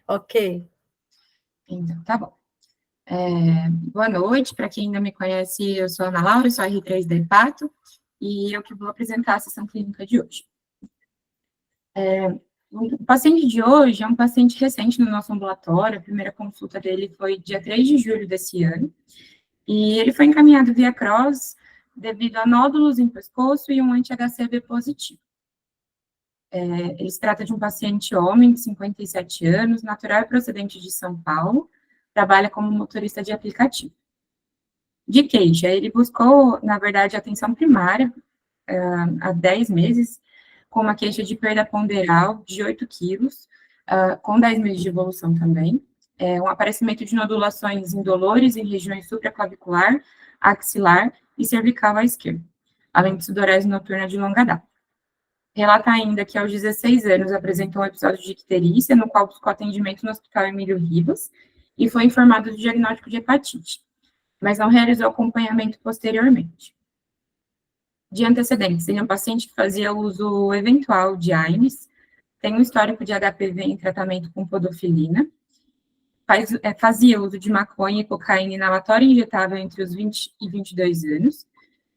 Ok. Então, tá bom. Boa noite, para quem ainda me conhece, eu sou a Ana Laura, sou a R3 da Hepato, e eu que vou apresentar a sessão clínica de hoje. O paciente de hoje é um paciente recente no nosso ambulatório, a primeira consulta dele foi dia 3 de julho desse ano, e ele foi encaminhado via CROSS devido a nódulos em pescoço e um anti-HCV positivo. Ele se trata de um paciente homem de 57 anos, natural e procedente de São Paulo, trabalha como motorista de aplicativo. De queixa, ele buscou, na verdade, atenção primária há 10 meses, com uma queixa de perda ponderal de 8 quilos, com 10 meses de evolução também, um aparecimento de nodulações indolores em regiões supraclavicular, axilar e cervical à esquerda, além de sudorese noturna de longa data. Relata ainda que aos 16 anos apresentou um episódio de icterícia, no qual buscou atendimento no Hospital Emílio Ribas, e foi informado do diagnóstico de hepatite, mas não realizou acompanhamento posteriormente. De antecedentes, ele é um paciente que fazia uso eventual de AINES, tem um histórico de HPV em tratamento com podofilina, fazia uso de maconha e cocaína inalatória injetável entre os 20 e 22 anos,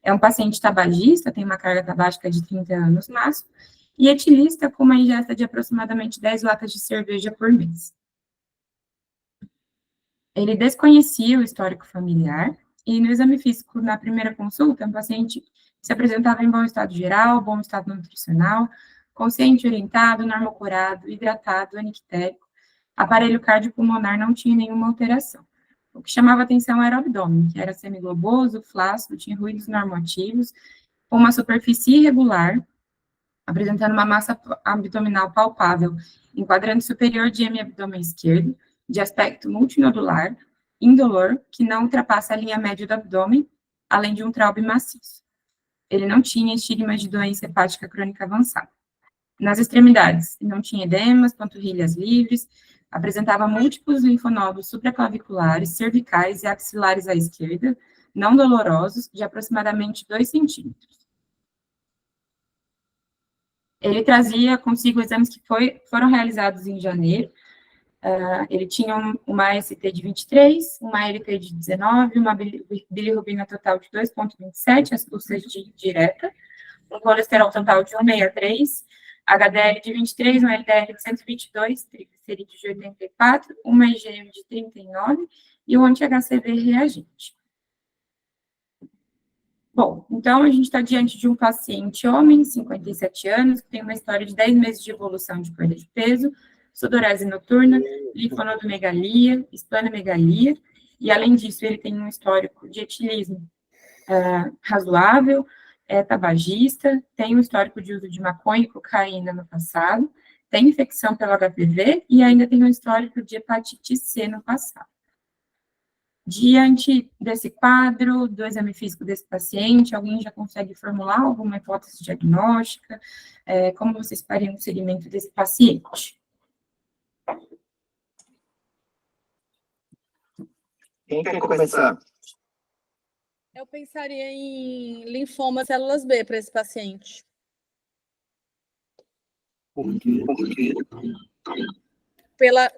é um paciente tabagista, tem uma carga tabágica de 30 anos máximo, e etilista com uma ingesta de aproximadamente 10 latas de cerveja por mês. Ele desconhecia o histórico familiar, e no exame físico, na primeira consulta, o paciente se apresentava em bom estado geral, bom estado nutricional, consciente orientado, normocurado, hidratado, anictérico, aparelho cardiopulmonar não tinha nenhuma alteração. O que chamava atenção era o abdômen, que era semigloboso, flácido, tinha ruídos normoativos, com uma superfície irregular, apresentando uma massa abdominal palpável em quadrante superior de hemiabdômen esquerdo, de aspecto multinodular, indolor, que não ultrapassa a linha média do abdômen, além de um traube maciço. Ele não tinha estigmas de doença hepática crônica avançada. Nas extremidades, não tinha edemas, panturrilhas livres, apresentava múltiplos linfonodos supraclaviculares, cervicais e axilares à esquerda, não dolorosos, de aproximadamente 2 centímetros. Ele trazia consigo exames que foram realizados em janeiro. Ele tinha uma AST de 23, uma LP de 19, uma bilirrubina total de 2,27, a UCT direta, um colesterol total de 163, HDL de 23, um LDL de 122, triglicerídeos de 84, uma IgM de 39 e um anti-HCV reagente. Bom, então a gente está diante de um paciente homem, 57 anos, que tem uma história de 10 meses de evolução de perda de peso, sudorese noturna, linfonodomegalia, esplenomegalia, e além disso ele tem um histórico de etilismo razoável, é tabagista, tem um histórico de uso de maconha e cocaína no passado, tem infecção pelo HPV e ainda tem um histórico de hepatite C no passado. Diante desse quadro, do exame físico desse paciente, alguém já consegue formular alguma hipótese diagnóstica? Como vocês fariam o segmento desse paciente? Quem quer começar? Eu pensaria em linfoma células B para esse paciente. Por quê?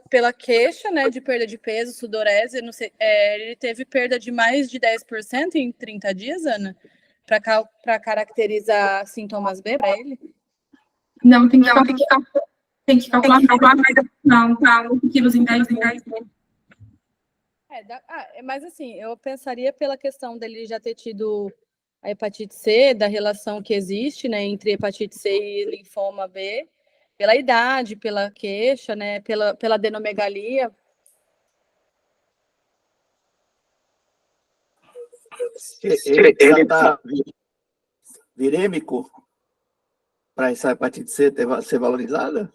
Pela queixa, né, de perda de peso, sudorese, não sei, ele teve perda de mais de 10% em 30 dias, Ana? Para caracterizar sintomas B para ele? Não, tem que calcular não, 8 quilos em 10 dias. Mas assim, eu pensaria pela questão dele já ter tido a hepatite C, da relação que existe, né, entre hepatite C e linfoma B, pela idade, pela queixa, né, pela adenomegalia. Ele está virêmico para essa hepatite C ser valorizada?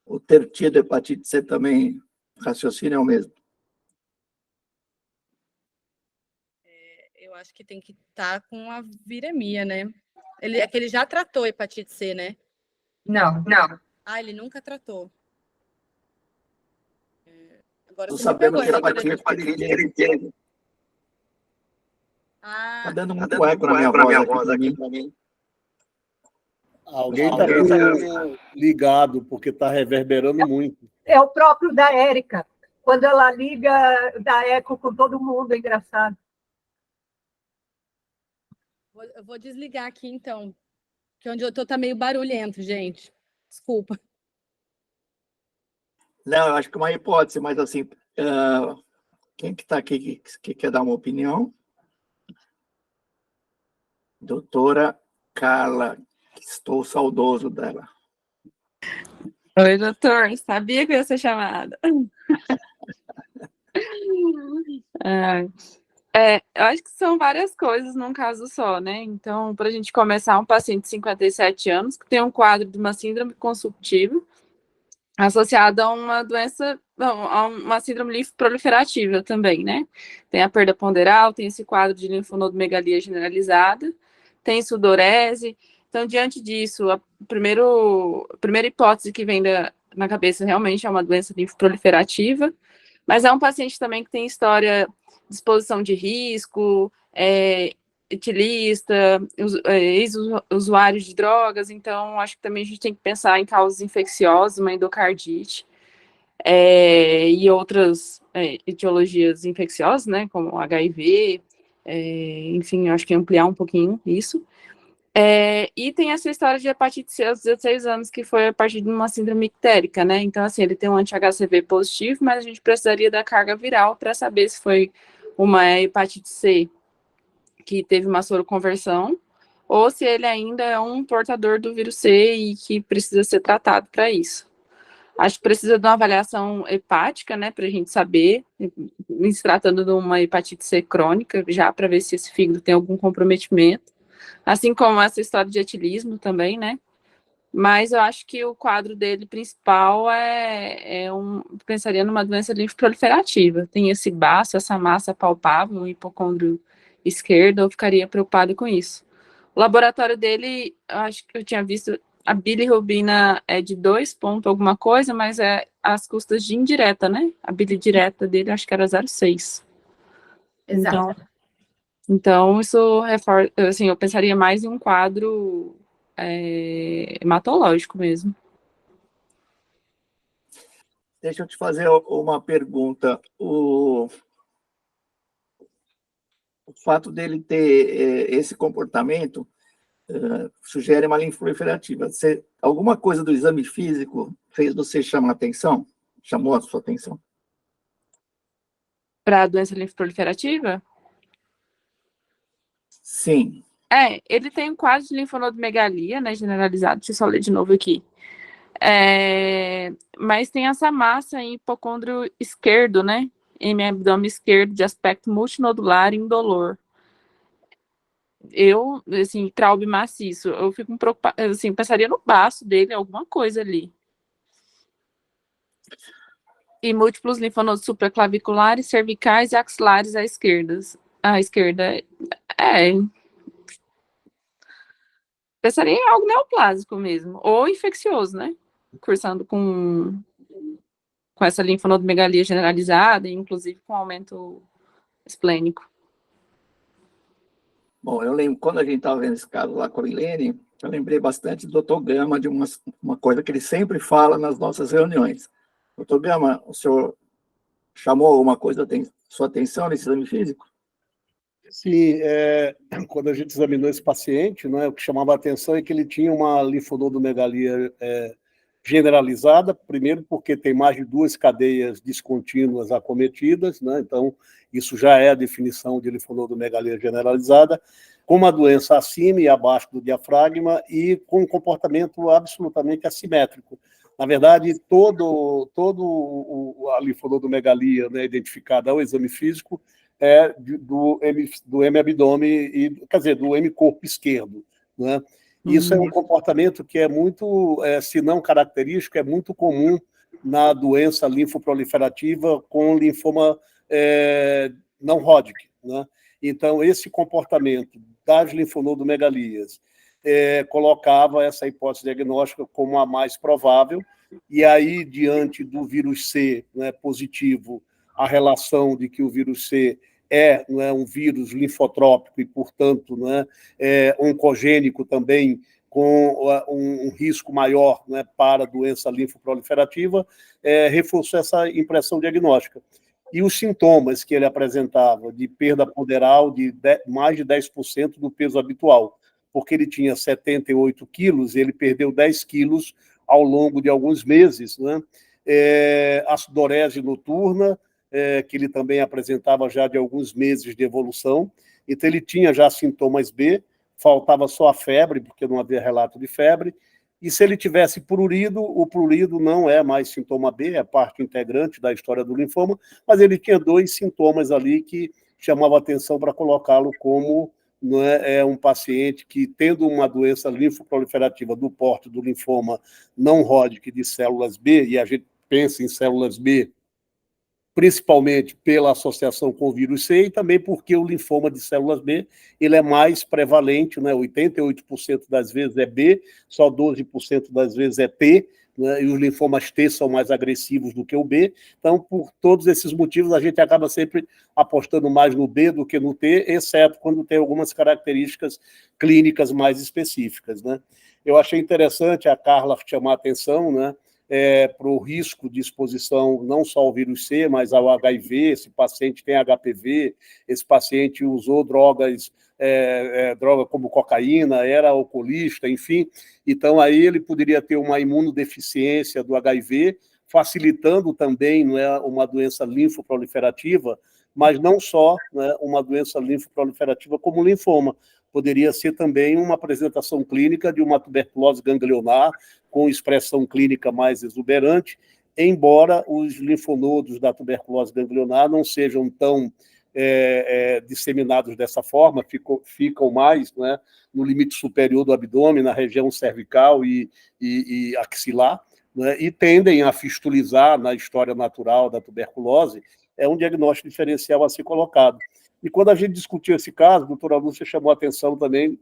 O ter tido hepatite C também, raciocínio é o mesmo? Eu acho que tem que estar com a viremia, né? É que ele já tratou hepatite C, né? Não. Ele nunca tratou. Agora Estou você me sabendo pegou. que a hepatite ele teve. Está dando muito eco na minha voz aqui para mim. Alguém está ligado, porque está reverberando muito. É o próprio da Érica, quando ela liga da eco com todo mundo, é engraçado. Eu vou desligar aqui, então, que onde eu tô tá meio barulhento, gente. Desculpa. Não, eu acho que é uma hipótese, mas assim, quem que está aqui que quer dar uma opinião? Doutora Carla, estou saudoso dela. Oi, doutor. Sabia que eu ia ser chamada. Eu acho que são várias coisas num caso só, né? Então, para a gente começar, um paciente de 57 anos que tem um quadro de uma síndrome consumptiva associada a uma doença, a uma síndrome linfoproliferativa também, né? Tem a perda ponderal, tem esse quadro de linfonodomegalia generalizada, tem sudorese. Então, diante disso, a primeira hipótese que vem na cabeça realmente é uma doença linfoproliferativa, mas é um paciente também que tem história de exposição de risco, etilista, ex-usuário de drogas, então acho que também a gente tem que pensar em causas infecciosas, uma endocardite, e outras etiologias infecciosas, né, como HIV, enfim, acho que ampliar um pouquinho isso. E tem essa história de hepatite C aos 16 anos, que foi a partir de uma síndrome ictérica, né? Então, assim, ele tem um anti-HCV positivo, mas a gente precisaria da carga viral para saber se foi uma hepatite C que teve uma soroconversão, ou se ele ainda é um portador do vírus C e que precisa ser tratado para isso. Acho que precisa de uma avaliação hepática, né, para a gente saber, se tratando de uma hepatite C crônica, já para ver se esse fígado tem algum comprometimento. Assim como essa história de etilismo também, né? Mas eu acho que o quadro dele principal pensaria numa doença linfoproliferativa. Tem esse baço, essa massa palpável, o hipocôndrio esquerdo, eu ficaria preocupada com isso. O laboratório dele, eu acho que eu tinha visto, a bilirrubina é de 2 pontos alguma coisa, mas é às custas de indireta, né? A bilidireta dele, acho que era 0,6. Exato. Então, isso reforça, assim, eu pensaria mais em um quadro hematológico mesmo. Deixa eu te fazer uma pergunta. O fato dele ter esse comportamento sugere uma linfoproliferativa. Alguma coisa do exame físico fez você chamar a atenção? Chamou a sua atenção? Para a doença linfoproliferativa? Sim. Ele tem um quadro de linfonodomegalia, né, generalizado, deixa eu só ler de novo aqui. Mas tem essa massa em hipocôndrio esquerdo, né, em abdômen esquerdo, de aspecto multinodular e indolor. Eu, assim, traube maciço, eu fico preocupada, assim, pensaria no baço dele, alguma coisa ali. E múltiplos linfonodos supraclaviculares, cervicais e axilares à esquerda. Pensaria em algo neoplásico mesmo, ou infeccioso, né? Cursando com essa linfonodomegalia generalizada, inclusive com aumento esplênico. Bom, eu lembro, quando a gente estava vendo esse caso lá com a Ilene, eu lembrei bastante do Dr. Gama, de uma coisa que ele sempre fala nas nossas reuniões. Dr. Gama, o senhor chamou alguma coisa sua atenção nesse exame físico? Sim, quando a gente examinou esse paciente, né, o que chamava a atenção é que ele tinha uma linfonodomegalia generalizada, primeiro porque tem mais de 2 cadeias descontínuas acometidas, né, então isso já é a definição de linfonodomegalia generalizada, com uma doença acima e abaixo do diafragma e com um comportamento absolutamente assimétrico. Na verdade, todo a linfonodomegalia, né, identificada ao exame físico do M-abdômen, quer dizer, do M-corpo esquerdo, né? Isso é um comportamento que é muito, se não característico, é muito comum na doença linfoproliferativa com linfoma não Hodgkin, né? Então, esse comportamento das linfonodomegalias colocava essa hipótese diagnóstica como a mais provável, e aí, diante do vírus C, né, positivo, a relação de que o vírus C não é um vírus linfotrópico e, portanto, não é oncogênico também, com um risco maior, né, para a doença linfoproliferativa, reforçou essa impressão diagnóstica. E os sintomas que ele apresentava de perda ponderal de mais de 10% do peso habitual, porque ele tinha 78 quilos, ele perdeu 10 quilos ao longo de alguns meses, né? A sudorese noturna, que ele também apresentava já de alguns meses de evolução, então ele tinha já sintomas B, faltava só a febre, porque não havia relato de febre, e se ele tivesse prurido, o prurido não é mais sintoma B, é parte integrante da história do linfoma, mas ele tinha 2 sintomas ali que chamavam a atenção para colocá-lo como, não é um paciente que, tendo uma doença linfoproliferativa do porte do linfoma não Hodgkin de células B, e a gente pensa em células B principalmente pela associação com o vírus C e também porque o linfoma de células B ele é mais prevalente, né? 88% das vezes é B, só 12% das vezes é T, né? E os linfomas T são mais agressivos do que o B. Então, por todos esses motivos, a gente acaba sempre apostando mais no B do que no T, exceto quando tem algumas características clínicas mais específicas, né? Eu achei interessante a Carla chamar a atenção, né, para o risco de exposição não só ao vírus C, mas ao HIV. Esse paciente tem HPV, esse paciente usou droga como cocaína, era alcoolista, enfim. Então, aí ele poderia ter uma imunodeficiência do HIV, facilitando também, não é, uma doença linfoproliferativa, mas não só, né, uma doença linfoproliferativa como linfoma. Poderia ser também uma apresentação clínica de uma tuberculose ganglionar, com expressão clínica mais exuberante, embora os linfonodos da tuberculose ganglionar não sejam tão disseminados dessa forma, ficam mais, né, no limite superior do abdômen, na região cervical e axilar, né, e tendem a fistulizar na história natural da tuberculose. É um diagnóstico diferencial a ser colocado. E quando a gente discutiu esse caso, a doutora Lúcia chamou a atenção também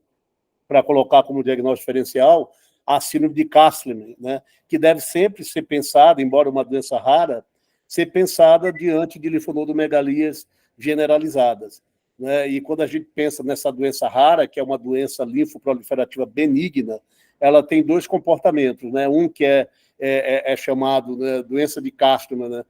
para colocar como diagnóstico diferencial a síndrome de Castleman, né, que deve sempre ser pensada, embora uma doença rara, ser pensada diante de linfonodomegalias generalizadas, né? E quando a gente pensa nessa doença rara, que é uma doença linfoproliferativa benigna, ela tem 2 comportamentos, né? Um que é chamado, né, doença de Castleman, né,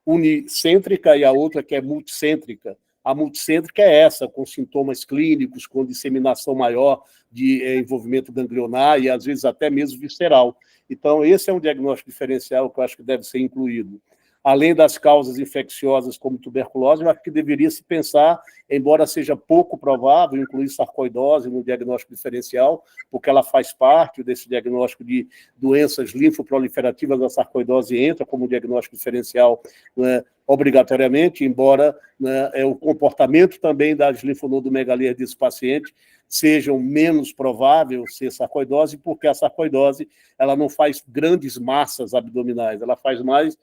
unicêntrica, e a outra que é multicêntrica. A multicêntrica é essa, com sintomas clínicos, com disseminação maior de envolvimento ganglionar e, às vezes, até mesmo visceral. Então, esse é um diagnóstico diferencial que eu acho que deve ser incluído. Além das causas infecciosas como tuberculose, eu acho que deveria se pensar, embora seja pouco provável, incluir sarcoidose no diagnóstico diferencial, porque ela faz parte desse diagnóstico de doenças linfoproliferativas. A sarcoidose entra como diagnóstico diferencial, né, obrigatoriamente, embora, né, o comportamento também das linfonodomegalias desse paciente sejam menos provável ser sarcoidose, porque a sarcoidose ela não faz grandes massas abdominais, ela faz mais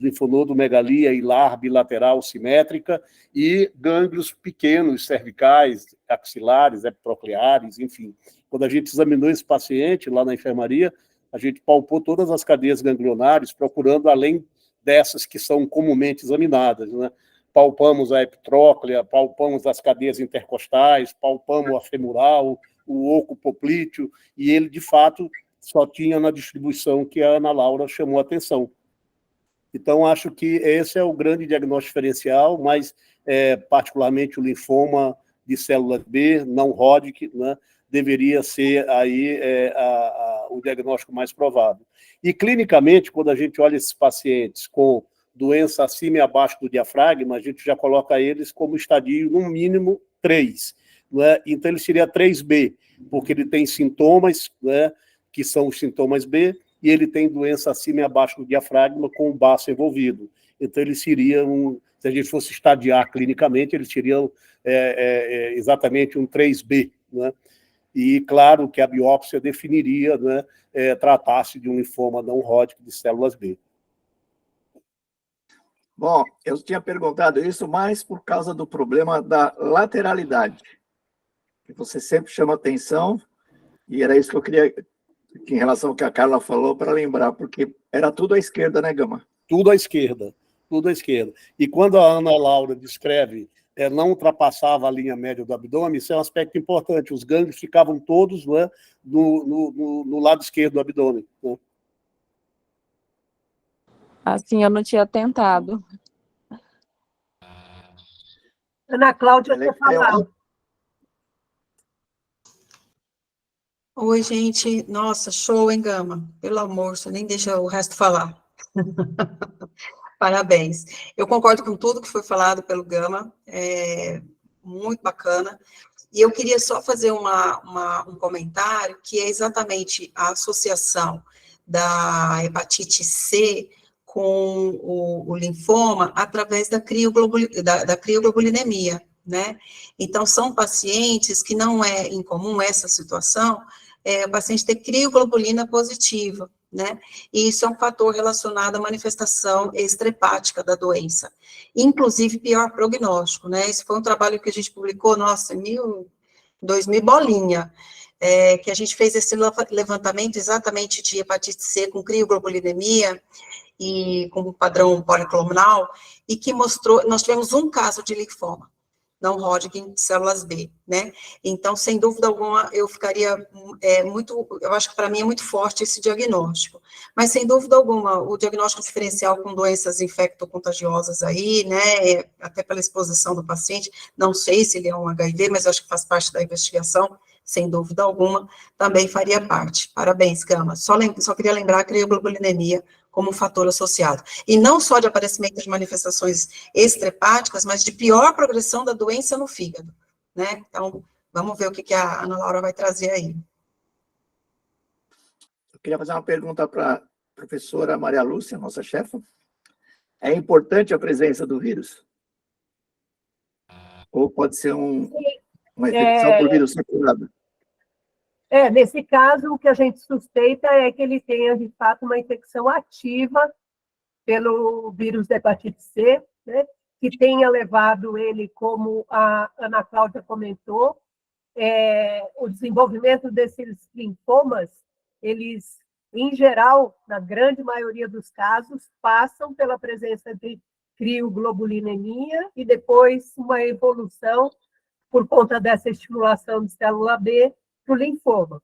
linfonodomegalia hilar bilateral simétrica e gânglios pequenos cervicais, axilares, epitrocleares, enfim. Quando a gente examinou esse paciente lá na enfermaria, a gente palpou todas as cadeias ganglionares, procurando além dessas que são comumente examinadas, né? Palpamos a epitróclea, palpamos as cadeias intercostais, palpamos a femoral, o oco poplíteo, e ele, de fato, só tinha na distribuição que a Ana Laura chamou a atenção. Então, acho que esse é o grande diagnóstico diferencial, mas, particularmente, o linfoma de células B, não Hodgkin, né, deveria ser aí o diagnóstico mais provável. E, clinicamente, quando a gente olha esses pacientes com doença acima e abaixo do diafragma, a gente já coloca eles como estadio, no mínimo, 3. Né? Então, ele seria 3B, porque ele tem sintomas, né, que são os sintomas B, e ele tem doença acima e abaixo do diafragma com o baço envolvido. Então, ele seria se a gente fosse estadiar clinicamente, ele seria exatamente um 3B, né? E, claro, que a biópsia definiria, né, tratar-se de um linfoma não Hodgkin de células B. Bom, eu tinha perguntado isso mais por causa do problema da lateralidade, que você sempre chama atenção, e era isso que eu queria, em relação ao que a Carla falou, para lembrar, porque era tudo à esquerda, né, Gama? Tudo à esquerda, tudo à esquerda. E quando a Ana Laura descreve não ultrapassava a linha média do abdômen. Isso é um aspecto importante. Os gânglios ficavam todos, né, no lado esquerdo do abdômen, né? Assim, eu não tinha tentado. Ana Cláudia quer falar. Oi, gente. Nossa, show, hein, Gama? Pelo amor, você nem deixa o resto falar. Parabéns. Eu concordo com tudo que foi falado pelo Gama, muito bacana. E eu queria só fazer um comentário, que é exatamente a associação da hepatite C com o linfoma através da crioglobulinemia, né? Então, são pacientes que não é incomum essa situação, o paciente ter crioglobulina positiva, né? E isso é um fator relacionado à manifestação extrahepática da doença. Inclusive, pior prognóstico, né? Esse foi um trabalho que a gente publicou, nossa, em 2000 bolinha, que a gente fez esse levantamento exatamente de hepatite C com crioglobulinemia e com padrão policlonal, e que mostrou, nós tivemos um caso de linfoma não Hodgkin de células B, né? Então, sem dúvida alguma, eu ficaria eu acho que para mim é muito forte esse diagnóstico, mas sem dúvida alguma, o diagnóstico diferencial com doenças infectocontagiosas aí, né, até pela exposição do paciente, não sei se ele é um HIV, mas acho que faz parte da investigação, sem dúvida alguma, também faria parte. Parabéns, Gama. Só queria lembrar a crioglobulinemia como um fator associado. E não só de aparecimento de manifestações extrahepáticas, mas de pior progressão da doença no fígado, né? Então, vamos ver o que a Ana Laura vai trazer aí. Eu queria fazer uma pergunta para a professora Maria Lúcia, nossa chefa. É importante a presença do vírus? Ou pode ser uma infecção por vírus circulado? Nesse caso, o que a gente suspeita é que ele tenha, de fato, uma infecção ativa pelo vírus da hepatite C, né, que tenha levado ele, como a Ana Cláudia comentou, o desenvolvimento desses linfomas, eles, em geral, na grande maioria dos casos, passam pela presença de crioglobulinemia e depois uma evolução por conta dessa estimulação de célula B para o linfoma.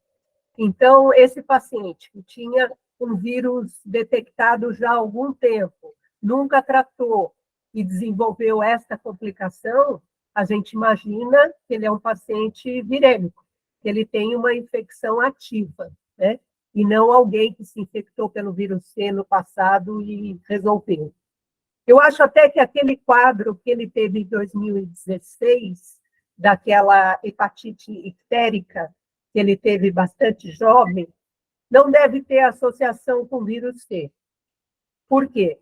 Então, esse paciente que tinha um vírus detectado já há algum tempo, nunca tratou e desenvolveu esta complicação, a gente imagina que ele é um paciente virêmico, que ele tem uma infecção ativa, né? E não alguém que se infectou pelo vírus C no passado e resolveu. Eu acho até que aquele quadro que ele teve em 2016, daquela hepatite ictérica, que ele teve bastante jovem, não deve ter associação com o vírus C. Por quê?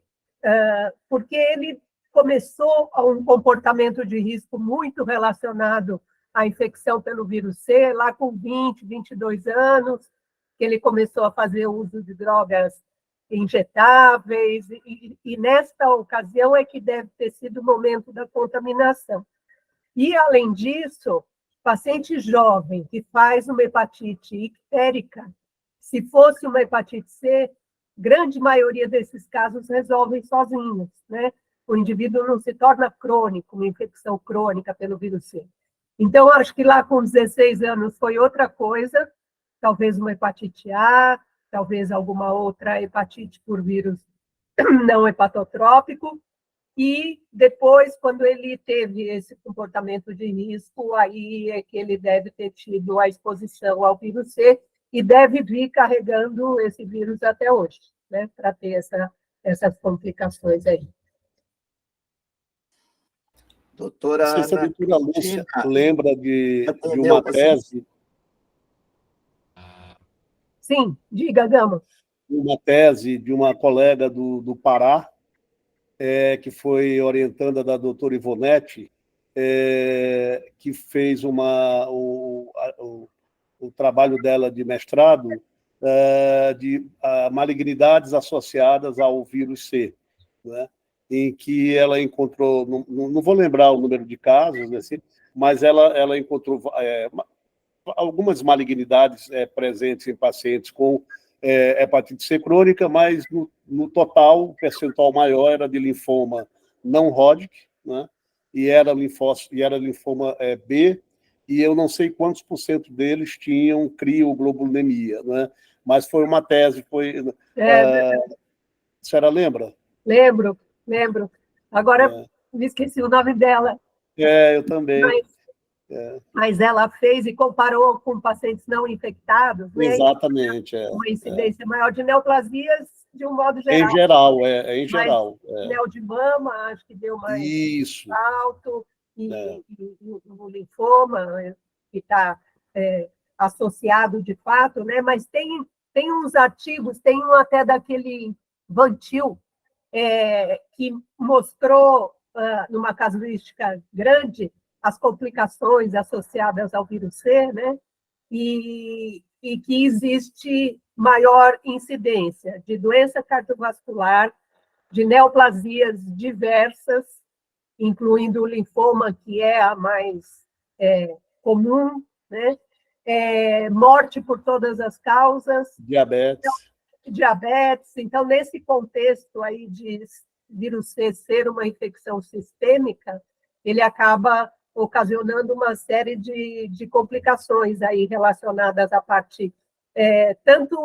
Porque ele começou a um comportamento de risco muito relacionado à infecção pelo vírus C, lá com 20, 22 anos, que ele começou a fazer uso de drogas injetáveis, e nesta ocasião é que deve ter sido o momento da contaminação. E, além disso, paciente jovem que faz uma hepatite ictérica, se fosse uma hepatite C, grande maioria desses casos resolvem sozinhos, né? O indivíduo não se torna crônico, uma infecção crônica pelo vírus C. Então, acho que lá com 16 anos foi outra coisa, talvez uma hepatite A, talvez alguma outra hepatite por vírus não hepatotrópico, e depois, quando ele teve esse comportamento de risco, aí é que ele deve ter tido a exposição ao vírus C e deve vir carregando esse vírus até hoje, né, para ter essas complicações aí. Doutora Não sei se a doutora Lúcia lembra de uma entendeu, tese. Sim, diga, Gama. Uma tese de uma colega do Pará, que foi orientanda da doutora Ivonete, que fez o trabalho dela de mestrado de malignidades associadas ao vírus C, né? Em que ela encontrou, não vou lembrar o número de casos, assim, mas ela encontrou algumas malignidades presentes em pacientes com hepatite C crônica, mas no total, o percentual maior era de linfoma não Hodgkin, né? e era linfoma B, e eu não sei quantos por cento deles tinham crioglobulinemia, né? Mas foi uma tese, a senhora lembra? Lembro. Agora me esqueci o nome dela. Eu também. Mas ela fez e comparou com pacientes não infectados, né? Exatamente. Uma incidência maior de neoplasias, de um modo geral. Em geral. Neo de mama, acho que deu mais alto, e o linfoma, que está associado de fato, né? Mas tem uns artigos, tem um até daquele Van Til, que mostrou, numa casuística grande, as complicações associadas ao vírus C, né? E que existe maior incidência de doença cardiovascular, de neoplasias diversas, incluindo o linfoma, que é a mais comum, né? Morte por todas as causas. Diabetes. Então, nesse contexto aí de vírus C ser uma infecção sistêmica, ele acaba ocasionando uma série de complicações aí relacionadas à parte tanto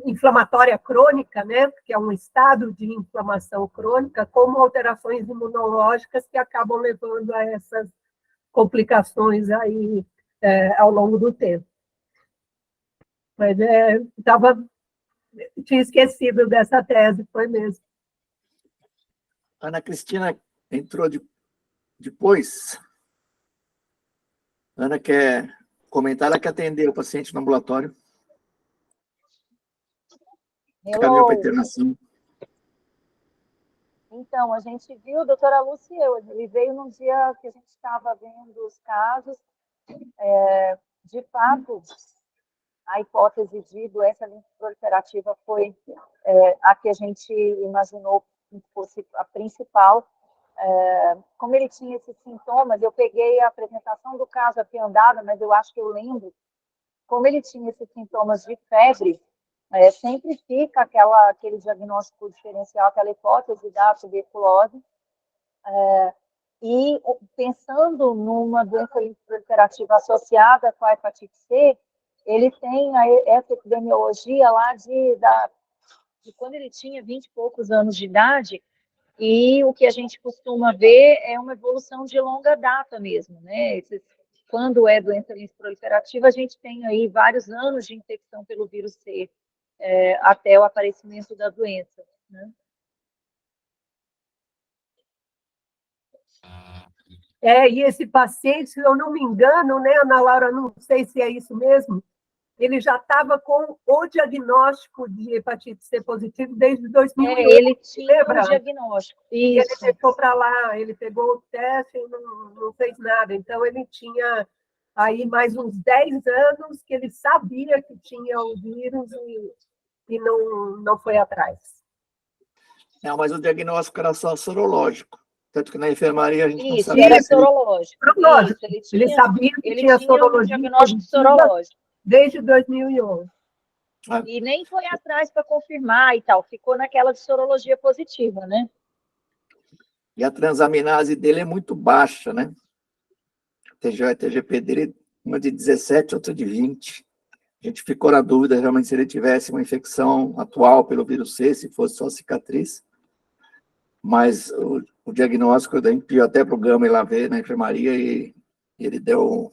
inflamatória crônica, né, que é um estado de inflamação crônica, como alterações imunológicas que acabam levando a essas complicações aí ao longo do tempo. Mas tinha esquecido dessa tese, foi mesmo. Ana Cristina entrou depois. Ana quer comentar, ela quer atender o paciente no ambulatório. Caminhou para a internação. Então, a gente viu, doutora Lúcia, ele veio num dia que a gente estava vendo os casos. De fato, a hipótese de doença linfoproliferativa foi a que a gente imaginou que fosse a principal. Como ele tinha esses sintomas, eu peguei a apresentação do caso aqui andada, mas eu acho que eu lembro, como ele tinha esses sintomas de febre, sempre fica aquele diagnóstico diferencial, aquela hipótese da tuberculose, e pensando numa doença linfoproliferativa associada com a hepatite C, ele tem essa epidemiologia lá de quando ele tinha 20 e poucos anos de idade, e o que a gente costuma ver é uma evolução de longa data mesmo, né? Quando é doença linfoproliferativa, a gente tem aí vários anos de infecção pelo vírus C, até o aparecimento da doença, né? E esse paciente, se eu não me engano, né, Ana Laura, não sei se é isso mesmo, ele já estava com o diagnóstico de hepatite C positivo desde 2008. Ele tinha um diagnóstico. E ele deixou para lá, ele pegou o teste e não fez nada. Então, ele tinha aí mais uns 10 anos que ele sabia que tinha o vírus e não foi atrás. Não, mas o diagnóstico era só sorológico. Tanto que na enfermaria a gente não sabia. Isso, era sorológico. Ele sabia que tinha sorologia. Um diagnóstico sorológico. Desde 2011. E nem foi atrás para confirmar e tal. Ficou naquela de sorologia positiva, né? E a transaminase dele é muito baixa, né? TGO e TGP dele, uma de 17, outra de 20. A gente ficou na dúvida realmente se ele tivesse uma infecção atual pelo vírus C, se fosse só cicatriz. Mas o diagnóstico, a gente pediu até para o Gama ir lá ver na enfermaria e ele deu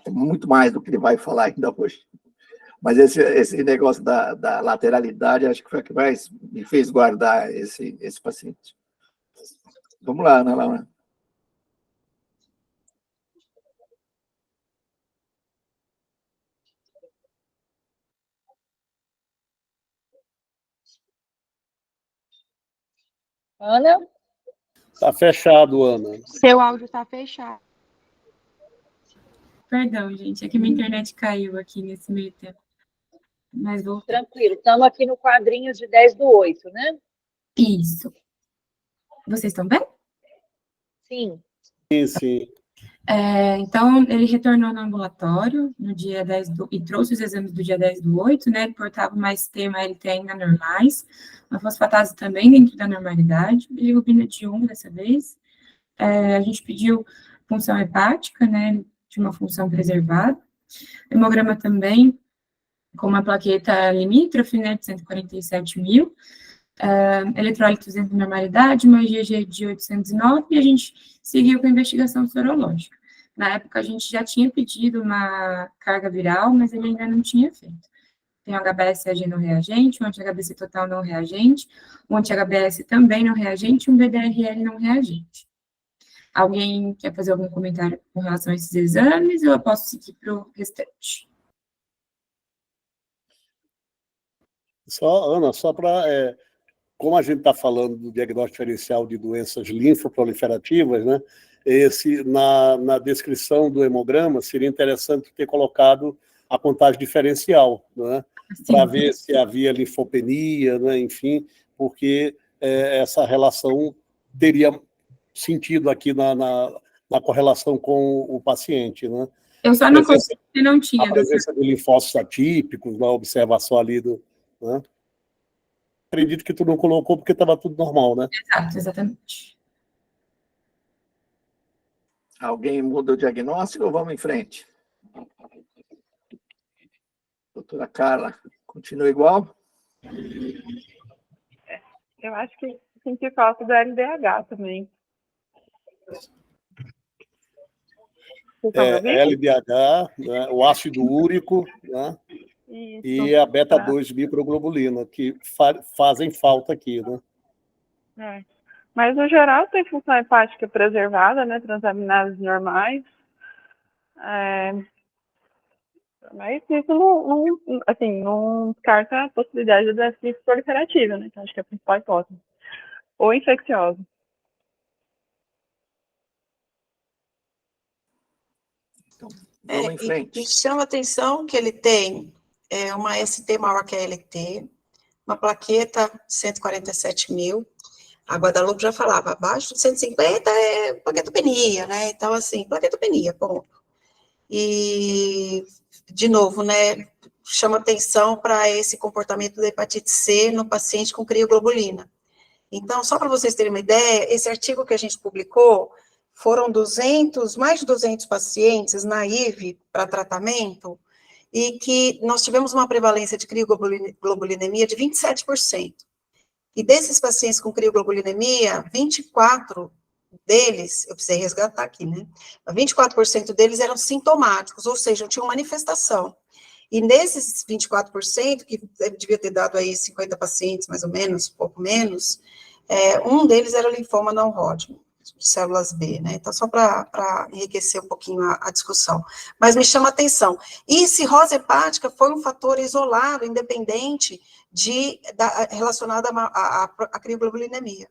muito mais do que ele vai falar ainda hoje. Mas esse negócio da lateralidade, acho que foi o que mais me fez guardar esse paciente. Vamos lá, Ana Laura. Ana? Está fechado, Ana. Seu áudio está fechado. Perdão, gente, é que minha internet caiu aqui nesse meio tempo. Mas vou... Tranquilo, estamos aqui no quadrinho de 10/8, né? Isso. Vocês estão bem? Sim. Sim. Então, ele retornou no ambulatório no dia 10 e trouxe os exames do dia 10/8, né? Ele portava uma ST e uma LT ainda normais, uma fosfatase também dentro da normalidade, bilirrubina de 1 dessa vez, a gente pediu função hepática, né, de uma função preservada, hemograma também, com uma plaqueta limítrofe, né, de 147 mil, eletrólitos dentro da normalidade, uma IgG de 809, e a gente seguiu com a investigação sorológica. Na época, a gente já tinha pedido uma carga viral, mas ele ainda não tinha feito. Tem um HBsAg não reagente, um anti-HBC total não reagente, um anti-HBs também não reagente e um BDRL não reagente. Alguém quer fazer algum comentário com relação a esses exames, ou eu posso seguir para o restante? Ana, só para... como a gente está falando do diagnóstico diferencial de doenças linfoproliferativas, né, na descrição do hemograma, seria interessante ter colocado a contagem diferencial, né, para ver se havia linfopenia, né, enfim, porque essa relação teria sentido aqui na correlação com o paciente, né? Eu só não consegui que não tinha. A presença de linfócitos atípicos, na observação ali né? Acredito que tu não colocou porque estava tudo normal, né? Exato, exatamente. Alguém muda o diagnóstico ou vamos em frente? Doutora Carla, continua igual? Eu acho que senti falta do LDH também. LDH, né, o ácido úrico, né, Isso, e a beta-2 microglobulina, que fazem falta aqui, né? Mas, no geral, tem função hepática preservada, né, transaminases normais. Mas isso não descarta a possibilidade da sífilis proliferativa, né, que acho que é a principal hipótese. Ou infecciosa. Então, vamos em frente. E chama atenção que ele tem uma ST maior que a LT, uma plaqueta 147 mil. A Guadalupe já falava, abaixo de 150 é plaquetopenia, né? Então, assim, plaquetopenia, ponto. E, de novo, né, chama atenção para esse comportamento da hepatite C no paciente com crioglobulina. Então, só para vocês terem uma ideia, esse artigo que a gente publicou foram mais de 200 pacientes na IV para tratamento, e que nós tivemos uma prevalência de crioglobulinemia de 27%. E desses pacientes com crioglobulinemia, 24 deles, eu precisei resgatar aqui, né? 24% deles eram sintomáticos, ou seja, tinham manifestação. E nesses 24%, que devia ter dado aí 50 pacientes, mais ou menos, pouco menos, um deles era linfoma não Hodgkin, células B, né? Então, só para enriquecer um pouquinho a discussão. Mas me chama a atenção. E cirrose hepática foi um fator isolado, independente, relacionado à crioglobulinemia,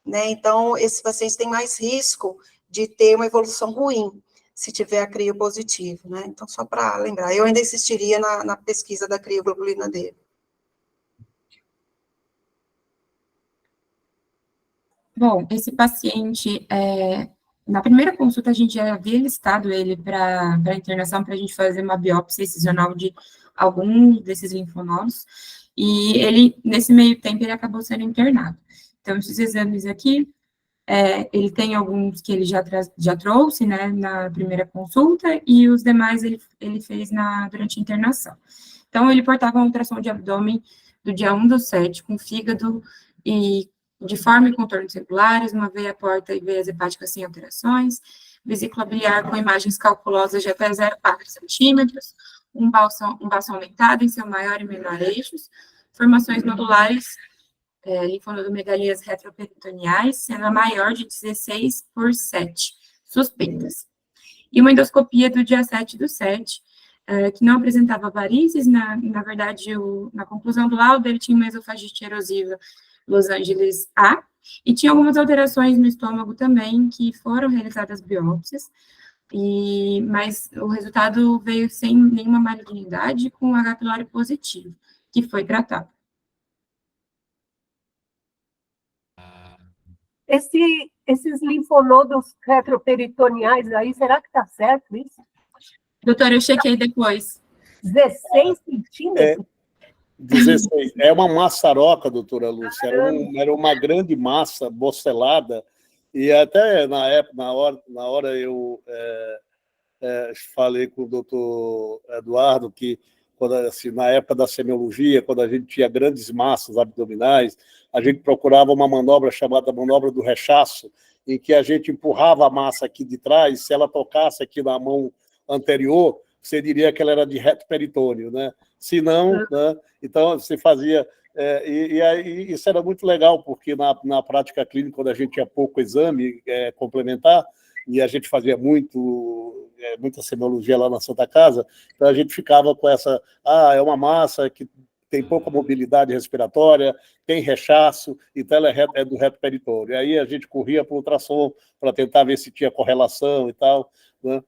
né? Então, esses pacientes têm mais risco de ter uma evolução ruim, se tiver a crio positivo, né? Então, só para lembrar, eu ainda insistiria na pesquisa da crioglobulina dele. Bom, esse paciente, na primeira consulta, a gente já havia listado ele para internação, para a gente fazer uma biópsia excisional de algum desses linfonodos, e ele, nesse meio tempo, ele acabou sendo internado. Então, esses exames aqui, ele tem alguns que ele já trouxe, né, na primeira consulta, e os demais ele fez durante a internação. Então, ele portava uma ultrassom de abdômen do dia 1/7, com fígado e de forma e contornos regulares, uma veia porta e veias hepáticas sem alterações, vesícula biliar com imagens calculosas de até 0,4 centímetros, um baço aumentado em seu maior e menor eixos, formações nodulares, linfonodomegalias retroperitoneais, sendo a maior de 16/7, suspeitas. E uma endoscopia do dia 7/7, que não apresentava varizes, na verdade, na conclusão do laudo, ele tinha uma esofagite erosiva Los Angeles A, e tinha algumas alterações no estômago também, que foram realizadas biópsias, mas o resultado veio sem nenhuma malignidade, com H. pylori positivo, que foi tratado. Esses linfonodos retroperitoneais aí, será que está certo isso? Doutora, eu chequei depois. 16 centímetros? 16. É uma maçaroca, doutora Lúcia, era uma grande massa bocelada, E até na hora eu falei com o doutor Eduardo que, quando, assim, na época da semiologia, quando a gente tinha grandes massas abdominais, a gente procurava uma manobra chamada manobra do rechaço, em que a gente empurrava a massa aqui de trás, se ela tocasse aqui na mão anterior, você diria que ela era de reto peritônio, né? Se não, né? Então você fazia... e aí isso era muito legal, porque na prática clínica, quando a gente tinha pouco exame complementar, e a gente fazia muita semiologia lá na Santa Casa, então a gente ficava com essa, é uma massa que tem pouca mobilidade respiratória, tem rechaço, então ela é do reto peritônio. E aí a gente corria para o ultrassom para tentar ver se tinha correlação e tal, né?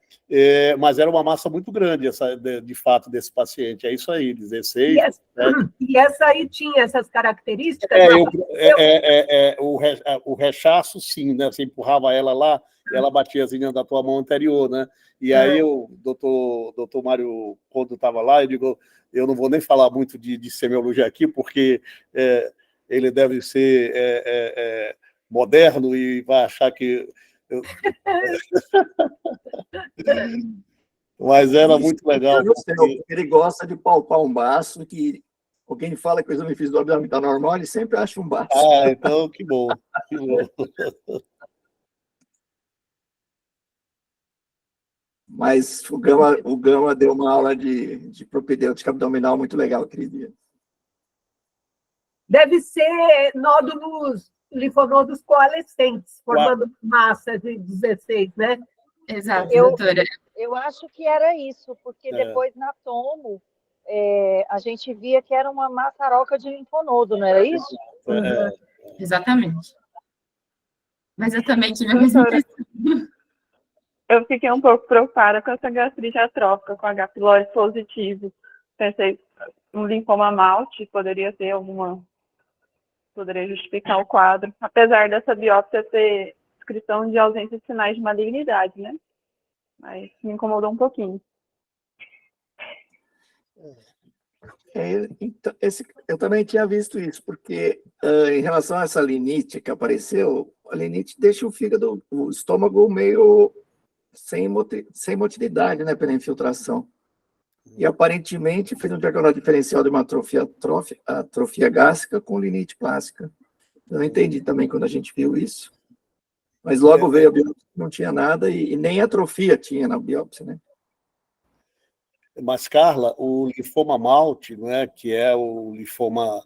Mas era uma massa muito grande, de fato, desse paciente. É isso aí, 16... E essa aí tinha essas características? O rechaço, sim, né? Você empurrava ela lá, e ela batia da tua mão anterior, né? E aí o doutor Mário, quando estava lá, eu digo, eu não vou nem falar muito de semiologia aqui, porque ele deve ser moderno e vai achar que... Mas era muito legal. Porque... Ele gosta de palpar um baço, que alguém fala que o exame físico do abdômen está normal, ele sempre acha um baço. Então, que bom. Que bom. Mas o Gama deu uma aula de propedêutica abdominal muito legal aquele dia. Deve ser nódulos, linfonodos coalescentes, formando massa de 16, né? Exato, doutora. Eu acho que era isso, porque depois na tomo a gente via que era uma maçaroca de linfonodo, não era isso? Exatamente. Mas eu também tive a mesma impressão. Eu fiquei um pouco preocupada com essa gastrite atrófica, com H. pylori positivo. Pensei, um linfoma malte poderia justificar o quadro, apesar dessa biópsia ter descrição de ausência de sinais de malignidade, né? Mas me incomodou um pouquinho. Então, eu também tinha visto isso, porque em relação a essa rinite que apareceu, a rinite deixa o estômago meio sem motilidade, né, pela infiltração. E aparentemente fez um diagnóstico diferencial de uma atrofia gástrica com rinite clássica. Eu não entendi também quando a gente viu isso. Mas logo veio a biópsia, não tinha nada, e nem atrofia tinha na biópsia, né? Mas, Carla, o linfoma malte, né, que é o linfoma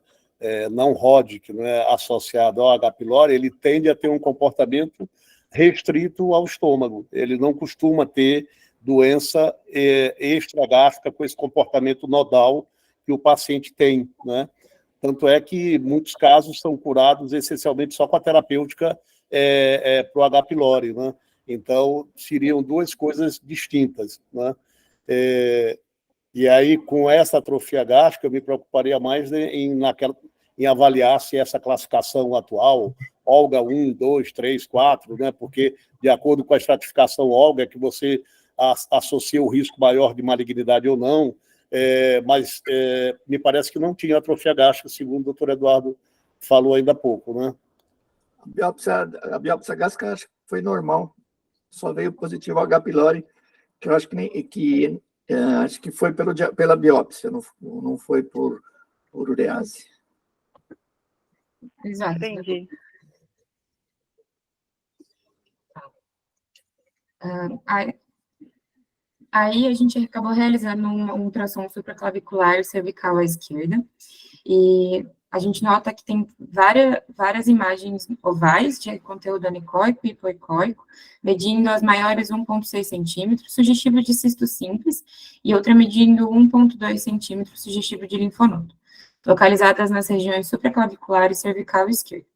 não Hodgkin, né, associado ao H. pylori, ele tende a ter um comportamento restrito ao estômago. Ele não costuma ter doença extragástrica com esse comportamento nodal que o paciente tem, né? Tanto é que muitos casos são curados essencialmente só com a terapêutica para o H. pylori, né? Então, seriam duas coisas distintas, né? E aí, com essa atrofia gástrica, eu me preocuparia mais em avaliar se essa classificação atual, Olga 1, 2, 3, 4, né? Porque, de acordo com a estratificação Olga, é que você associa o risco maior de malignidade ou não, mas me parece que não tinha atrofia gástrica, segundo o doutor Eduardo falou ainda há pouco, né? A biópsia gástrica acho que foi normal, só veio positivo H. pylori, que eu acho acho que foi pela biópsia, não foi por urease. Exato. Entendi. Aí a gente acabou realizando um ultrassom supraclavicular cervical à esquerda, e a gente nota que tem várias imagens ovais de conteúdo anecoico e hipoecoico, medindo as maiores 1,6 centímetros, sugestivo de cisto simples, e outra medindo 1,2 centímetros, sugestivo de linfonodo, localizadas nas regiões supraclavicular e cervical esquerda.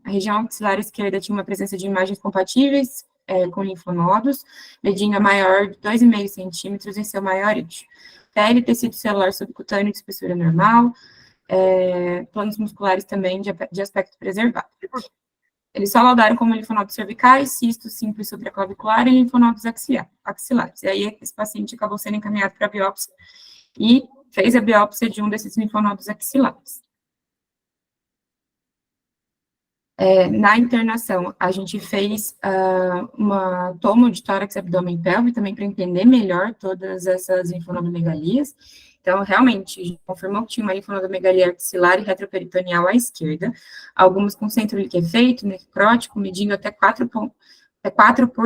A região axilar esquerda tinha uma presença de imagens compatíveis com linfonodos, medindo a maior de 2,5 centímetros em seu maior eixo. Pele, tecido celular subcutâneo de espessura normal, planos musculares também de aspecto preservado. Eles só laudaram como linfonodos cervicais, cisto simples supraclavicular e linfonodos axilares. E aí esse paciente acabou sendo encaminhado para a biópsia e fez a biópsia de um desses linfonodos axilares. Na internação, a gente fez uma toma de tórax, abdômen e pelve, também para entender melhor todas essas linfonodomegalias. Então, realmente, a gente confirmou que tinha uma linfonodomegalia axilar e retroperitoneal à esquerda, algumas com centro liquefeito, necrótico, medindo até 4 por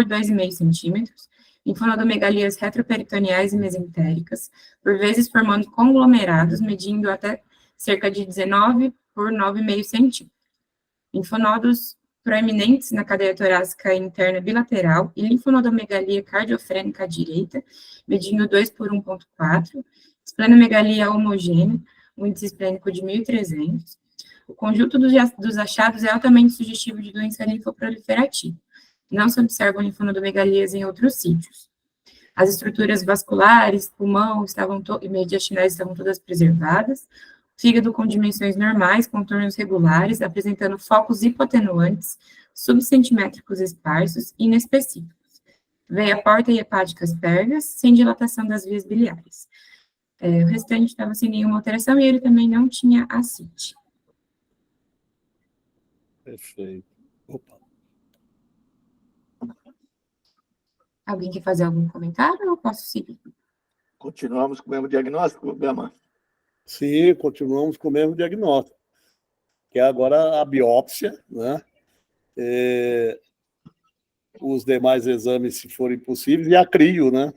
2,5 centímetros, linfonodomegalias retroperitoneais e mesentéricas, por vezes formando conglomerados, medindo até cerca de 19 por 9,5 centímetros. Linfonodos proeminentes na cadeia torácica interna bilateral e linfonodomegalia cardiofrênica à direita, medindo 2 por 1,4, esplenomegalia homogênea, um índice esplênico de 1.300. O conjunto dos achados é altamente sugestivo de doença linfoproliferativa. Não se observam linfonodomegalias em outros sítios. As estruturas vasculares, pulmão e mediastinais estavam todas preservadas. Fígado com dimensões normais, contornos regulares, apresentando focos hipotenuantes, subcentimétricos esparsos e inespecíficos. Veia porta e hepáticas pérvias, sem dilatação das vias biliares. O restante estava sem nenhuma alteração e ele também não tinha ascite. Perfeito. Opa. Alguém quer fazer algum comentário ou eu posso seguir? Continuamos com o mesmo diagnóstico, Gama? Sim, continuamos com o mesmo diagnóstico, que é agora a biópsia, né? Os demais exames, se forem possíveis, e a crio, né?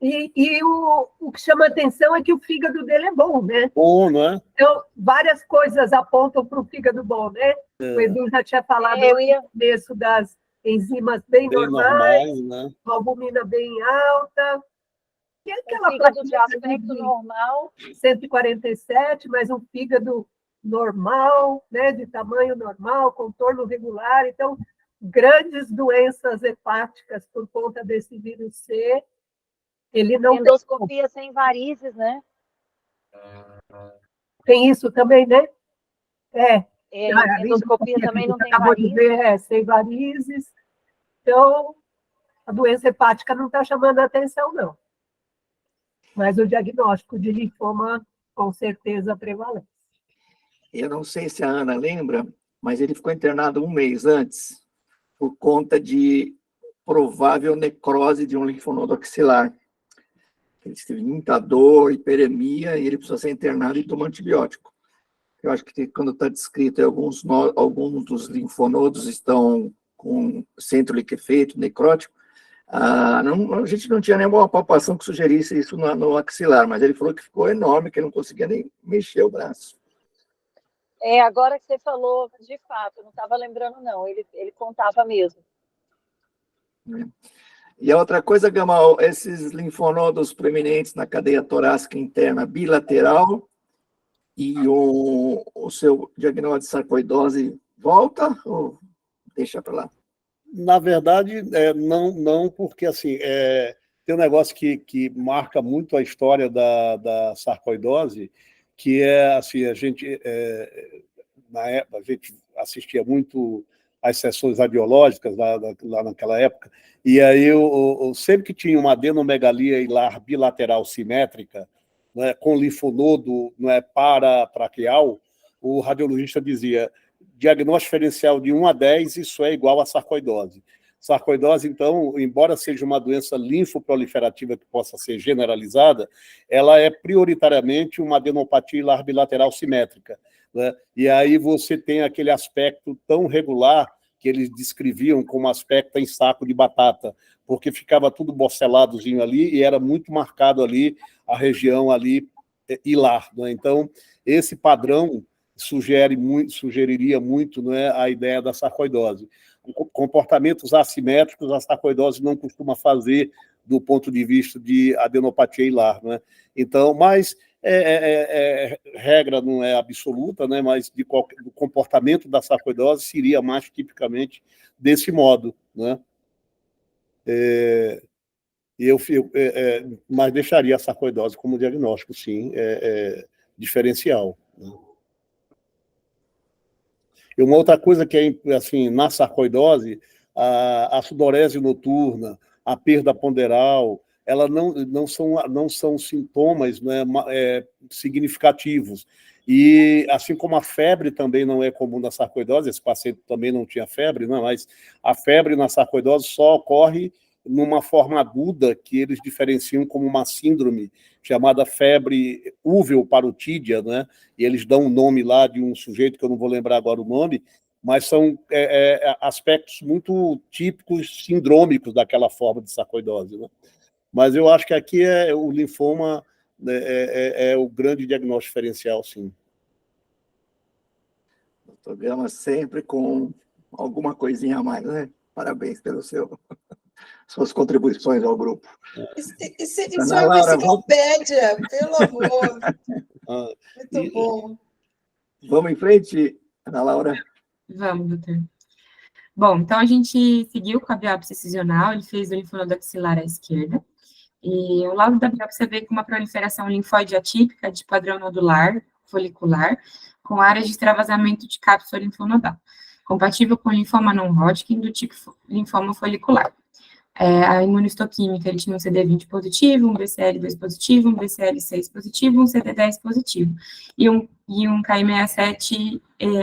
E o que chama atenção é que o fígado dele é bom, né? Bom, não é? Então, várias coisas apontam para o fígado bom, né? O Edu já tinha falado no começo das enzimas bem normais, né? Uma albumina bem alta. E aquela fígado de aspecto normal. 147, mas um fígado normal, né? De tamanho normal, contorno regular. Então, grandes doenças hepáticas por conta desse vírus C. Ele não endoscopia sem varizes, né? Tem isso também, né? Endoscopia também não tem acabou varizes. de ver, sem varizes. Então, a doença hepática não está chamando a atenção, não. Mas o diagnóstico de linfoma, com certeza, prevalece. Eu não sei se a Ana lembra, mas ele ficou internado um mês antes, por conta de provável necrose de um linfonodo axilar. Ele teve muita dor, hiperemia, e ele precisou ser internado e tomar antibiótico. Eu acho que quando está descrito, alguns dos linfonodos estão com centro liquefeito, necrótico. A gente não tinha nenhuma palpação que sugerisse isso no axilar, mas ele falou que ficou enorme, que ele não conseguia nem mexer o braço. Agora que você falou, de fato, eu não estava lembrando, não. Ele contava mesmo. E a outra coisa, Gamal, esses linfonodos proeminentes na cadeia torácica interna bilateral e o seu diagnóstico de sarcoidose volta ou deixa para lá? Na verdade, não, porque assim, tem um negócio que marca muito a história da sarcoidose, que é assim, na época, a gente assistia muito às sessões radiológicas lá naquela época, e aí sempre que tinha uma adenomegalia hilar bilateral simétrica, né, com linfonodo paratraqueal, o radiologista dizia: diagnóstico diferencial de 1 a 10, isso é igual a sarcoidose. Sarcoidose, então, embora seja uma doença linfoproliferativa que possa ser generalizada, ela é prioritariamente uma adenopatia hilar bilateral simétrica, né? E aí você tem aquele aspecto tão regular que eles descreviam como aspecto em saco de batata, porque ficava tudo boceladozinho ali e era muito marcado ali a região ali hilar, né? Então, esse padrão sugeriria muito, não é, a ideia da sarcoidose. Comportamentos assimétricos, a sarcoidose não costuma fazer do ponto de vista de adenopatia hilar, não é? Então, mas regra não é absoluta, né, mas o comportamento da sarcoidose seria mais tipicamente desse modo, né? Mas deixaria a sarcoidose como diagnóstico, sim, diferencial, né? E uma outra coisa que é, assim, na sarcoidose, a sudorese noturna, a perda ponderal, ela não são sintomas, né, significativos. E assim como a febre também não é comum na sarcoidose, esse paciente também não tinha febre, não, mas a febre na sarcoidose só ocorre numa forma aguda que eles diferenciam como uma síndrome chamada febre uveoparotídea, né? E eles dão um nome lá de um sujeito que eu não vou lembrar agora o nome, mas são aspectos muito típicos, sindrômicos daquela forma de sarcoidose, né? Mas eu acho que aqui o linfoma é o grande diagnóstico diferencial, sim. Doutor Gama sempre com alguma coisinha a mais, né? Parabéns pelas suas contribuições ao grupo. Isso Ana é uma Laura, enciclopédia, pelo amor. Ah, Muito bom. vamos em frente, Ana Laura. Vamos, doutor. Bom, então a gente seguiu com a biópsia excisional, ele fez o linfonodo axilar à esquerda, e o laudo da biópsia veio com uma proliferação linfóide atípica de padrão nodular, folicular, com áreas de extravasamento de cápsula linfonodal, compatível com linfoma não-Hodgkin do tipo linfoma folicular. A imunistoquímica, ele tinha um CD20 positivo, um BCL2 positivo, um BCL6 positivo, um CD10 positivo, e um KI67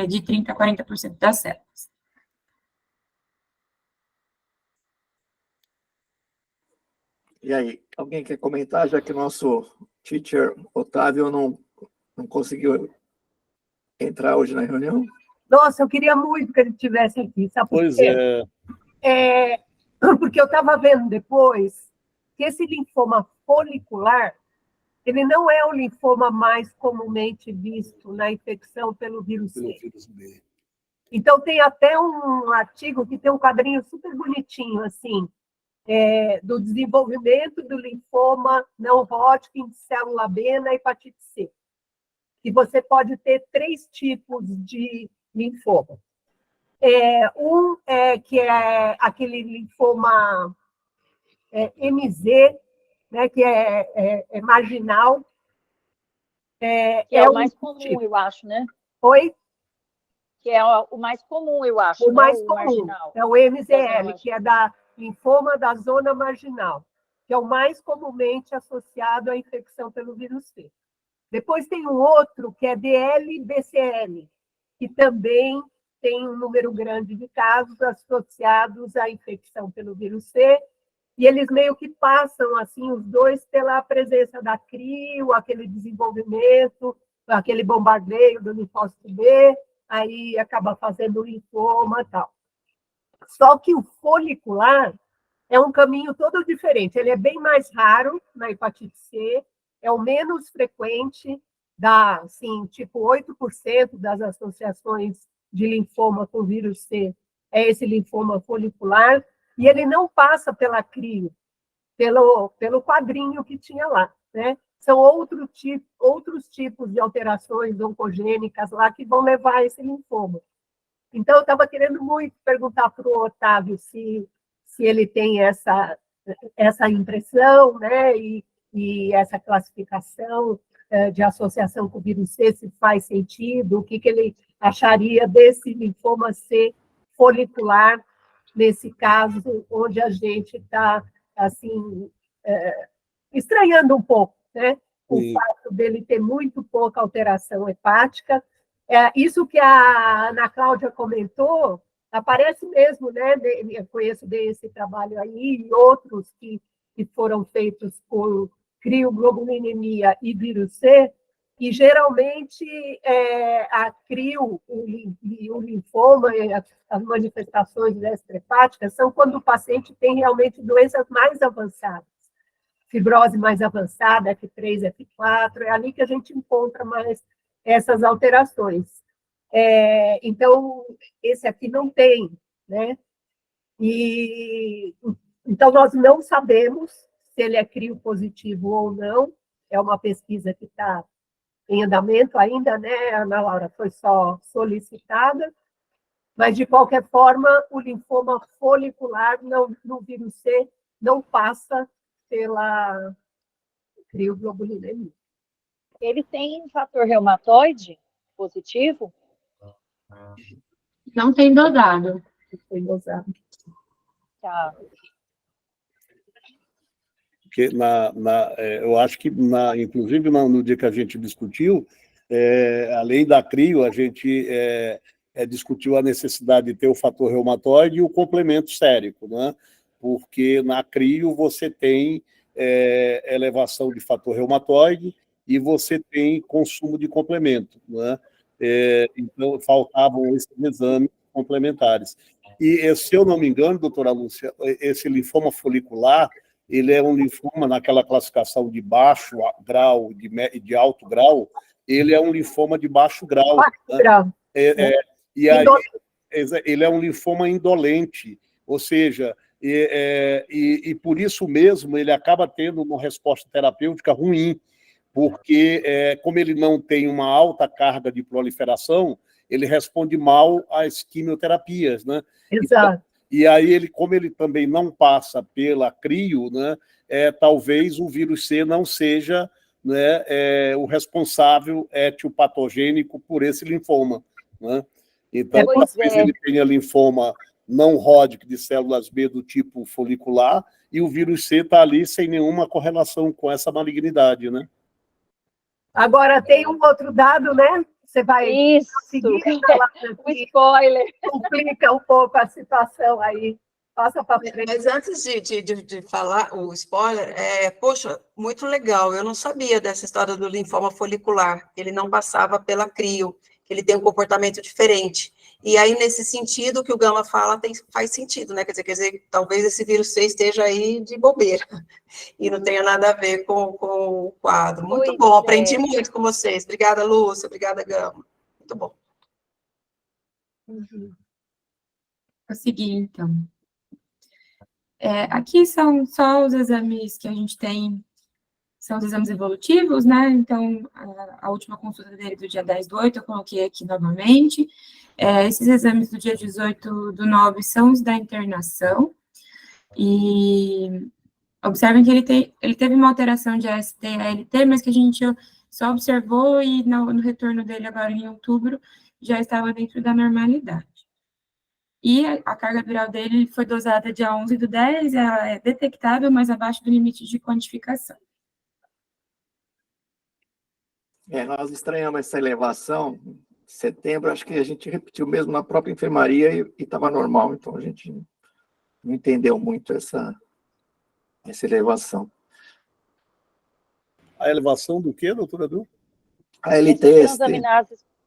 de 30% a 40% das células. E aí, alguém quer comentar, já que o nosso teacher Otávio não conseguiu entrar hoje na reunião? Nossa, eu queria muito que ele estivesse aqui, sabe por pois quê? Porque eu estava vendo depois que esse linfoma folicular, ele não é o linfoma mais comumente visto na infecção pelo vírus C. Então, tem até um artigo que tem um quadrinho super bonitinho, assim, do desenvolvimento do linfoma não-Hodgkin, célula B na hepatite C. E você pode ter 3 tipos de linfoma. Que é aquele linfoma MZ, né, que é marginal. Que é o mais comum, tipo. eu acho, né? Oi? Que é o mais comum, eu acho, O né? mais O comum marginal. é o MZL, que é da linfoma da zona marginal, que é o mais comumente associado à infecção pelo vírus C. Depois tem um outro, que é DL-BCL, que também tem um número grande de casos associados à infecção pelo vírus C, e eles meio que passam, assim, os dois pela presença da CRIO, aquele desenvolvimento, aquele bombardeio do linfócito B, aí acaba fazendo linfoma e tal. Só que o folicular é um caminho todo diferente. Ele é bem mais raro na hepatite C, é o menos frequente, dá, assim, tipo 8% das associações de linfoma com vírus C é esse linfoma folicular, e ele não passa pela CRIO, pelo quadrinho que tinha lá, né? São outros tipos de alterações oncogênicas lá que vão levar a esse linfoma. Então, eu estava querendo muito perguntar para o Otávio se ele tem essa impressão, né? E essa classificação de associação com o vírus C, se faz sentido, o que ele acharia desse linfoma C folicular, nesse caso, onde a gente está, assim, estranhando um pouco, né? O fato dele ter muito pouca alteração hepática. Isso que a Ana Cláudia comentou, aparece mesmo, né? Eu conheço desse trabalho aí, e outros que foram feitos com crioglobulinemia e vírus C, e geralmente a crio e o linfoma, as manifestações extrahepáticas, são quando o paciente tem realmente doenças mais avançadas. Fibrose mais avançada, F3, F4, é ali que a gente encontra mais essas alterações. Então, esse aqui não tem, né? Então, nós não sabemos se ele é crio positivo ou não, é uma pesquisa que está em andamento ainda, né, Ana Laura? Foi só solicitada, mas, de qualquer forma, o linfoma folicular no vírus C não passa pela crioglobulinemia. Ele tem fator reumatoide positivo? Não tem dosado. Foi dosado. Tá. Porque eu acho que, inclusive, no dia que a gente discutiu, Além da crio, a gente discutiu a necessidade de ter o fator reumatoide e o complemento sérico, né? Porque na crio você tem elevação de fator reumatoide e você tem consumo de complemento, né? Então, faltavam esses exames complementares. E, se eu não me engano, doutora Lúcia, esse linfoma folicular, ele é um linfoma naquela classificação de baixo grau, de alto grau, ele é um linfoma de baixo grau. Baixo grau. E aí, ele é um linfoma indolente, ou seja, e por isso mesmo ele acaba tendo uma resposta terapêutica ruim, porque como ele não tem uma alta carga de proliferação, ele responde mal às quimioterapias, né? Exato. E aí, como ele também não passa pela crio, né, talvez o vírus C não seja, né, o responsável etiopatogênico por esse linfoma, né? Então, talvez ele tenha linfoma não Hodgkin de células B do tipo folicular, e o vírus C está ali sem nenhuma correlação com essa malignidade, né? Agora, tem um outro dado, né? Você vai conseguir falar o spoiler. Complica um pouco a situação aí. Passa para frente. Mas antes de falar o spoiler, poxa, muito legal. Eu não sabia dessa história do linfoma folicular. Ele não passava pela crio, ele tem um comportamento diferente. E aí, nesse sentido, o que o Gama fala faz sentido, né? Quer dizer, talvez esse vírus C esteja aí de bobeira e não tenha nada a ver com o quadro. Muito bom, aprendi muito com vocês. Obrigada, Lúcia. Obrigada, Gama. Muito bom. Vou seguir, então. Aqui são só os exames que a gente tem, são os exames evolutivos, né? Então, a última consulta dele do dia 10/8, eu coloquei aqui novamente. Esses exames do dia 18/9 são os da internação. E observem que ele teve uma alteração de AST/ALT, mas que a gente só observou e no retorno dele agora em outubro já estava dentro da normalidade. E a carga viral dele foi dosada dia 11/10, é detectável, mas abaixo do limite de quantificação. Nós estranhamos essa elevação. Em setembro, acho que a gente repetiu mesmo na própria enfermaria e estava normal. Então, a gente não entendeu muito essa elevação. A elevação do quê, doutora Du? A LTST.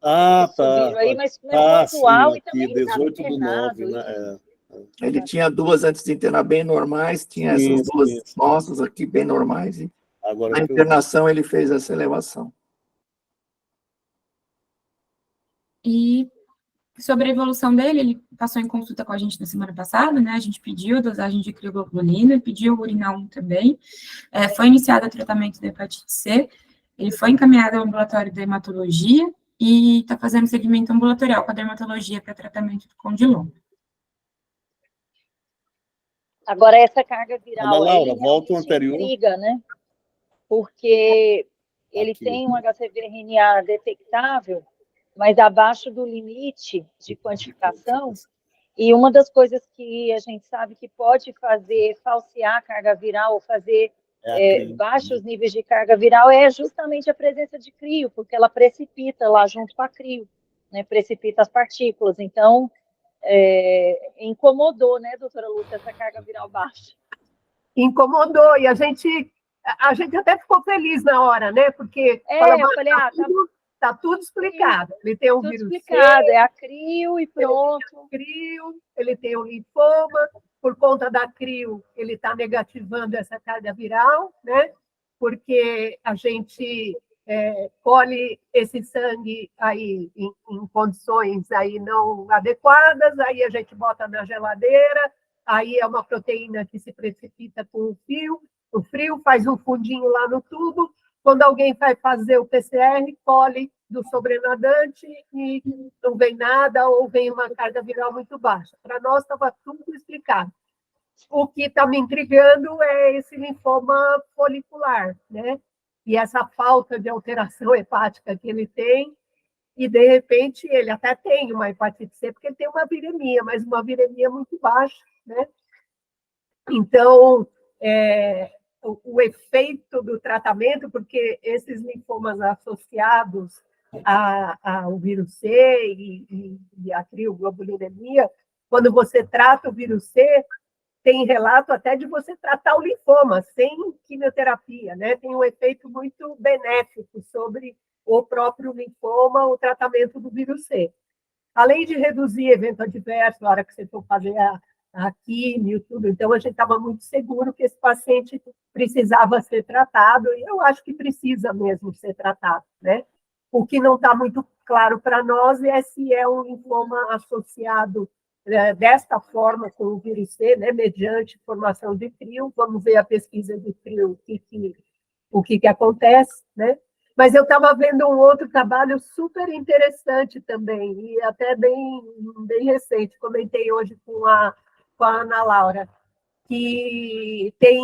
Tá. Aí, mas começou pontual sim, e também 18/9, né? Ele tinha duas antes de internar bem normais, tinha essas duas nossas aqui bem normais. E agora, na internação ele fez essa elevação. E sobre a evolução dele, ele passou em consulta com a gente na semana passada, né? A gente pediu dosagem de crioglobulina, pediu urinal 1 também. Foi iniciado o tratamento da hepatite C, ele foi encaminhado ao ambulatório de hematologia e está fazendo segmento ambulatorial com a dermatologia para tratamento do condiloma. Agora, essa carga viral Ana Laura, aí volta ao anterior. intriga, né? Porque ele tem um HCV-RNA detectável, mas abaixo do limite de quantificação, e uma das coisas que a gente sabe que pode fazer falsear a carga viral ou fazer baixos níveis de carga viral é justamente a presença de crio, porque ela precipita lá junto com a crio, né? Precipita as partículas. Então, incomodou, né, doutora Lúcia, essa carga viral baixa? Incomodou, e a gente até ficou feliz na hora, né? Porque eu falei, tá tudo explicado. Ele tem um tudo vírus explicado, C, é a crio e pronto. Ele tem o linfoma, por conta da crio, ele está negativando essa carga viral, né? Porque a gente colhe esse sangue aí em condições aí não adequadas, aí a gente bota na geladeira, aí é uma proteína que se precipita com o frio faz um fundinho lá no tubo, quando alguém vai fazer o PCR, colhe do sobrenadante e não vem nada, ou vem uma carga viral muito baixa. Para nós estava tudo explicado. O que está me intrigando é esse linfoma folicular, né? E essa falta de alteração hepática que ele tem, e de repente ele até tem uma hepatite C, porque ele tem uma viremia, mas uma viremia muito baixa, né? Então, o efeito do tratamento, porque esses linfomas associados o vírus C e a crioglobulinemia, quando você trata o vírus C, tem relato até de você tratar o linfoma sem quimioterapia, né? Tem um efeito muito benéfico sobre o próprio linfoma, o tratamento do vírus C. Além de reduzir evento adverso na hora que você for fazer a químio, tudo. Então, a gente estava muito seguro que esse paciente precisava ser tratado, e eu acho que precisa mesmo ser tratado, né? O que não está muito claro para nós é se é um linfoma associado desta forma com o vírus C, né, mediante formação de crio. Vamos ver a pesquisa de crio, o que acontece, né? Mas eu estava vendo um outro trabalho super interessante também, e até bem recente, comentei hoje com a Ana Laura, que tem...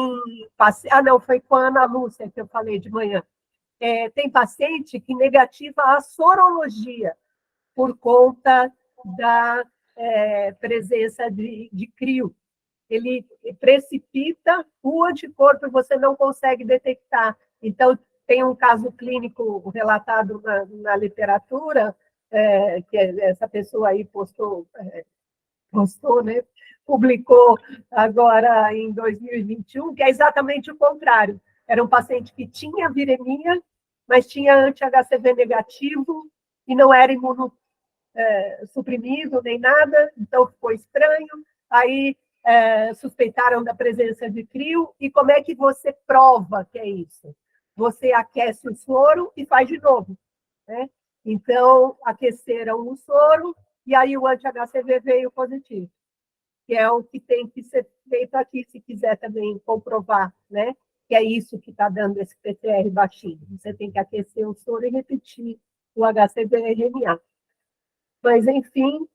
não, foi com a Ana Lúcia que eu falei de manhã. Tem paciente que negativa a sorologia por conta da presença de crio. Ele precipita o anticorpo e você não consegue detectar. Então, tem um caso clínico relatado na literatura, que essa pessoa aí postou, né? Publicou agora em 2021, que é exatamente o contrário. Era um paciente que tinha viremia, mas tinha anti-HCV negativo e não era imunossuprimido nem nada, então ficou estranho. Aí suspeitaram da presença de crio, e como é que você prova que é isso? Você aquece o soro e faz de novo, né? Então, aqueceram o soro e aí o anti-HCV veio positivo, que é o que tem que ser feito aqui, se quiser também comprovar, né? Que é isso que está dando esse PCR baixinho. Você tem que aquecer o soro e repetir o HCV-RNA. Mas, enfim,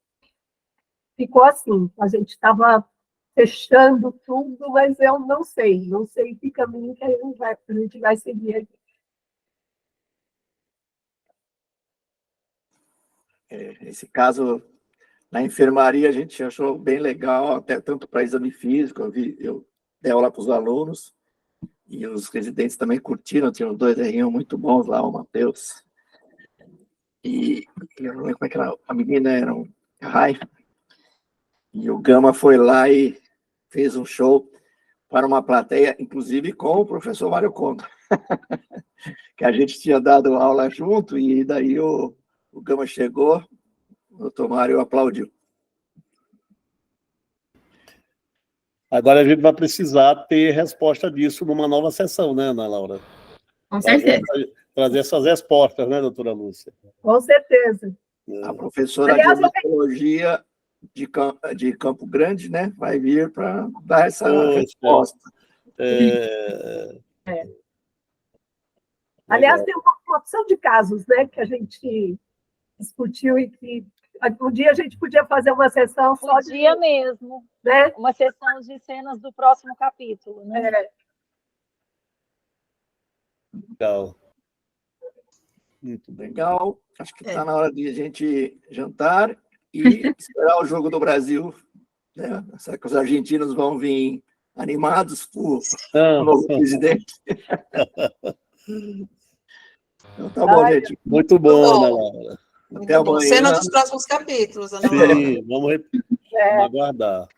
ficou assim. A gente estava fechando tudo, mas eu não sei que caminho que a gente vai seguir aqui. Esse caso, na enfermaria, a gente achou bem legal, até tanto para exame físico, eu dei aula para os alunos, e os residentes também curtiram, tinham 2 errinhos muito bons lá, o Matheus. E eu não lembro como é que era, a menina era um Rai, e o Gama foi lá e fez um show para uma plateia, inclusive com o professor Mário Conta, que a gente tinha dado aula junto, e daí o Gama chegou, o doutor Mário aplaudiu. Agora a gente vai precisar ter resposta disso numa nova sessão, né, Ana Laura? Com certeza. Trazer essas respostas, né, doutora Lúcia? Com certeza. A professora de hematologia de Campo Grande, né, vai vir para dar essa resposta. Aliás, tem uma opção de casos, né, que a gente discutiu e que um dia a gente podia fazer uma sessão só de... Podia mesmo, né? uma sessão de cenas do próximo capítulo, né? Legal. Muito bem. Legal. Acho que está na hora de a gente jantar e esperar o Jogo do Brasil, né? Será que os argentinos vão vir animados por um novo presidente? Então, tá bom, gente. Muito bom, Ana Laura. Até amanhã. Cena dos próximos capítulos, Ana Laura. Sim, vamos aguardar.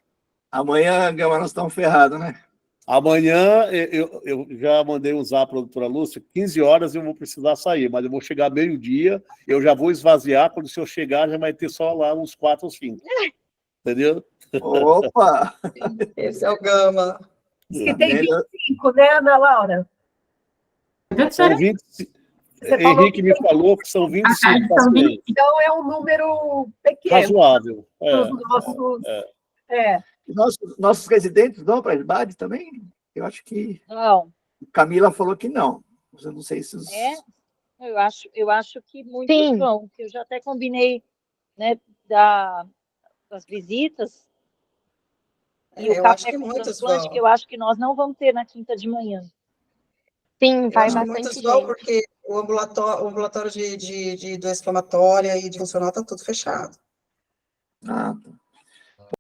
Amanhã, Gama, nós estamos ferrados, né? Amanhã, eu já mandei um zap para a doutora Lúcia, 15 horas eu vou precisar sair, mas eu vou chegar meio-dia, eu já vou esvaziar, quando o senhor chegar já vai ter só lá uns 4 ou 5. Entendeu? Opa! Esse é o Gama. Diz que tem 25, né, Ana Laura? São 25. Henrique me falou que são 25 pacientes. Então é um número pequeno. Razoável. Nossos residentes vão para a IBAD também? Eu acho que... Não. Camila falou que não. Eu não sei se os... Eu acho que muitos vão, que eu já até combinei, né, das visitas. E o café com transplante, que eu acho que nós não vamos ter na quinta de manhã. Sim, vai bastante muitos vão, porque o ambulatório de doença inflamatória e de funcional está tudo fechado. Ah, tá.